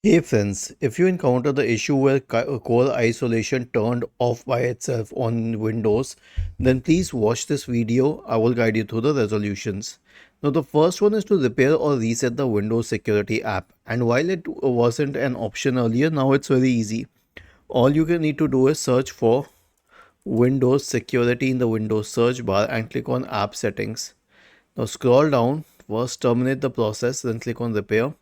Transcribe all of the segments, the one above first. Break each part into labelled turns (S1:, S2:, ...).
S1: Hey friends, if you encounter the issue where core isolation turned off by itself on Windows, then please watch this video. I will guide you through the resolutions. Now the first one is to repair or reset the Windows security app. And while it wasn't an option earlier, now it's very easy. All you can need to do is search for Windows security in the Windows search bar and click on app settings. Now scroll down, first terminate the process, then click on repair.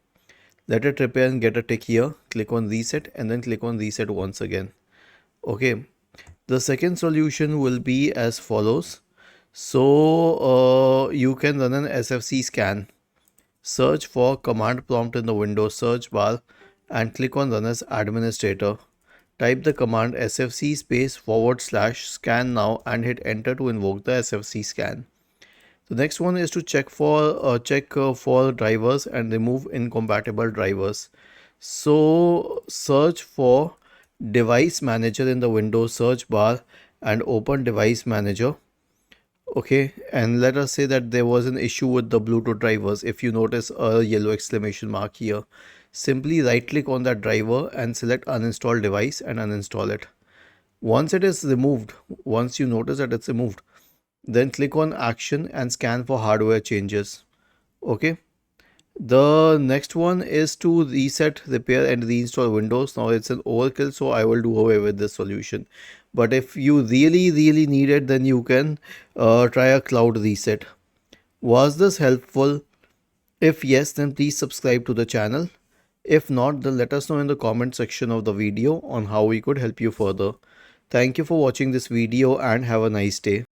S1: Let it repair and get a tick here. Click on reset and then click on reset once again. Okay. The second solution will be as follows. So you can run an SFC scan. Search for command prompt in the Windows search bar and click on run as administrator. Type the command sfc space / scan now and hit enter to invoke the SFC scan. The next one is to check for drivers and remove incompatible drivers. So search for device manager in the Windows search bar and open device manager. Okay, and let us say that there was an issue with the Bluetooth drivers. If you notice a yellow exclamation mark here, simply right click on that driver and select uninstall device and uninstall it. Once it is removed, once you notice that it's removed, then click on action and scan for hardware changes. Okay. The next one is to reset, repair and reinstall Windows. Now it's an overkill, so I will do away with this solution. But if you really need it, then you can try a cloud reset. Was this helpful? If yes, then please subscribe to the channel. If not, then let us know in the comment section of the video on how we could help you further. Thank you for watching this video and have a nice day.